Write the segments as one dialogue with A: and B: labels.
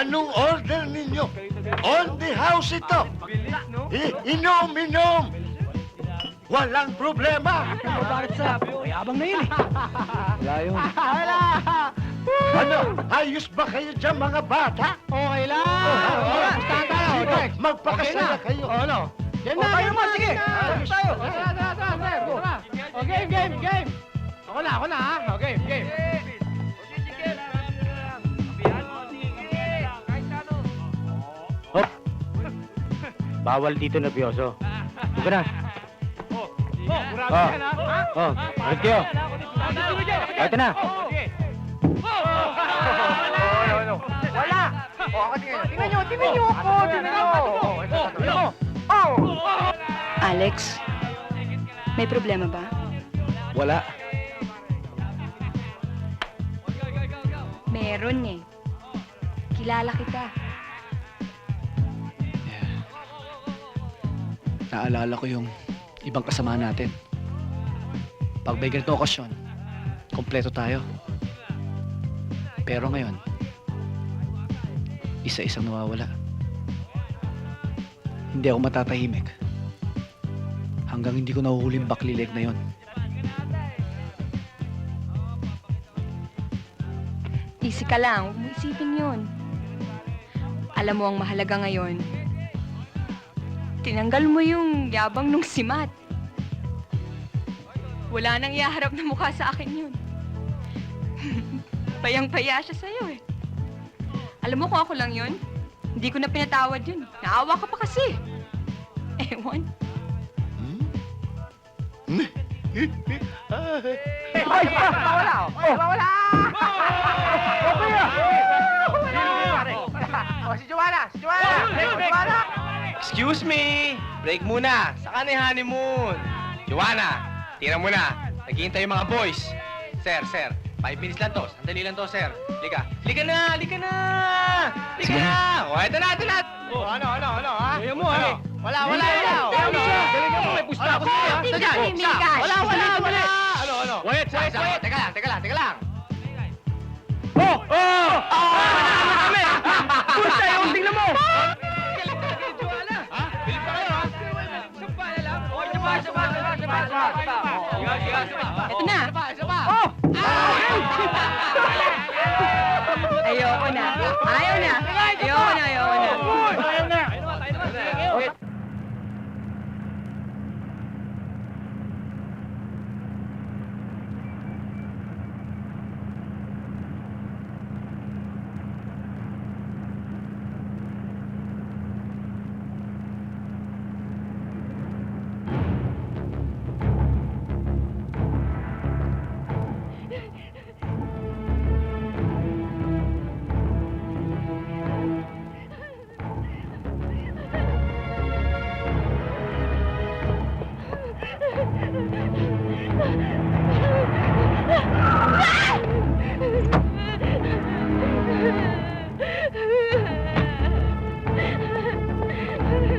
A: Anong order ninyo? On the house ito. Inom, inom. Walang problema.
B: Bakit sa mayabang na yun eh. Wala yun.
A: Ano? Ayos ba kayo dyan, mga bata?
B: Okay lang. Basta tayo.
A: Magpakasaya kayo.
B: Ano? Game na, tayo mo, sige. Tayo. Tara. O, game. Ako na ha. O, game. Hop. Bawal dito nervyoso. Sige na. Balik kayo. Ito na. Wala. Tingnan nyo ako. Tingnan nyo.
C: Alex, may problema ba?
B: Wala.
C: Meron eh. Kilala kita.
D: Naalala ko yung ibang kasama natin. Pag may ganito okasyon, kompleto tayo. Pero ngayon, isa-isang nawawala. Hindi ako matatahimik hanggang hindi ko nahuhuli yung baklileg na yon.
C: Easy ka lang, huwag mo isipin yun. Alam mo ang mahalaga ngayon, tinanggal mo yung yabang nung si Matt. Wala nang ihaharap na mukha sa akin yun. Payang-paya siya sa'yo eh. Alam mo kung ako lang yun, hindi ko na pinatawad yun. Naawa ka pa kasi. Ewan.
B: Ay! Wala! Si Joanna!
E: Excuse me! Break muna! Saka na yung honeymoon? Joanna, tira muna. Naghihintay yung mga boys. Sir, 5 minutes lang to. Sandali lang to, sir. Lika na! O, eto na!
B: Ano, ha?
E: Ayaw mo, ha?
B: Wala. Galing mo, may pusta ako sa'yo, ha?
C: Tingnan mo, Mika.
B: Wala. Ano?
E: Wait! Teka lang!
B: Pusta yung tingnan mo!
E: Bilip na kayo, ha? Sapa na lang. O, sapa.
C: Ito na. Ayoko na. Ayaw na.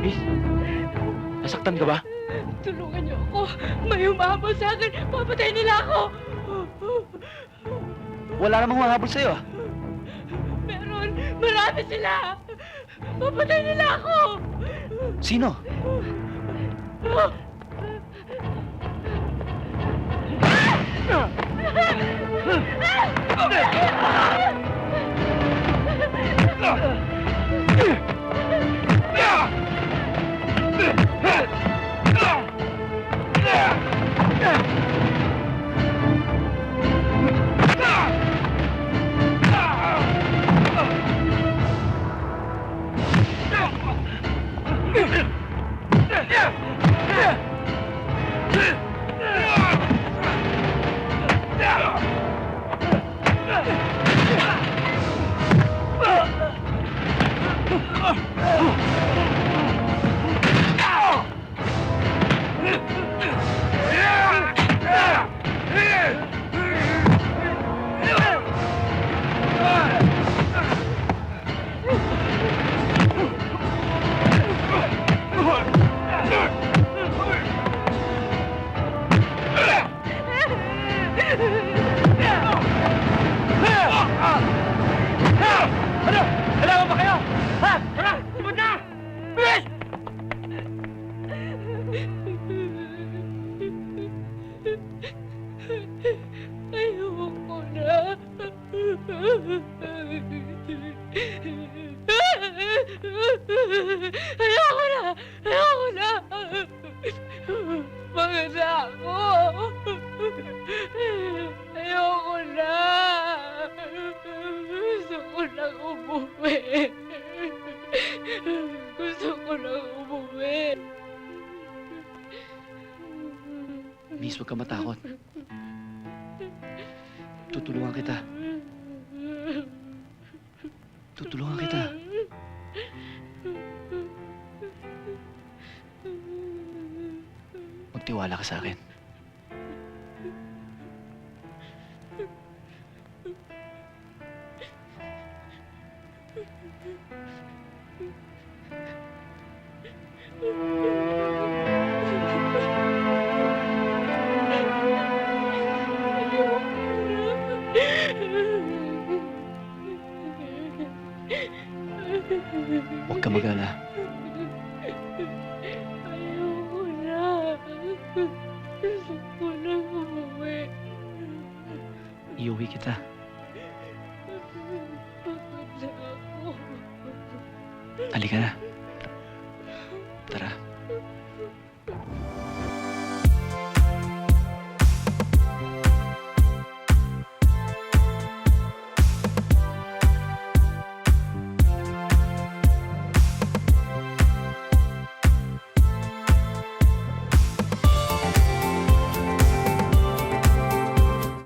D: Miss, nasaktan ka ba?
C: Tulungan niyo ako. May umahabol sa akin. Papatay nila ako.
D: Wala namang mahabol sa'yo, ah.
C: Meron. Marami sila. Papatay nila ako.
D: Sino?
E: Kailangan
C: Ayoko na! Ayoko na! Maganda ako! Ayoko na! Gusto ko nang umuwi! Gusto ko nang umuwi!
D: Miss, huwag ka matakot. Tutulungan kita. Tutulungan kita. Magtiwala ka sa akin. Huwag ka mag-alala.
C: Ayoko na! Gusto ko nang umuwi!
D: Iuwi kita.
C: Pagod na ako!
D: Halika na. Tara.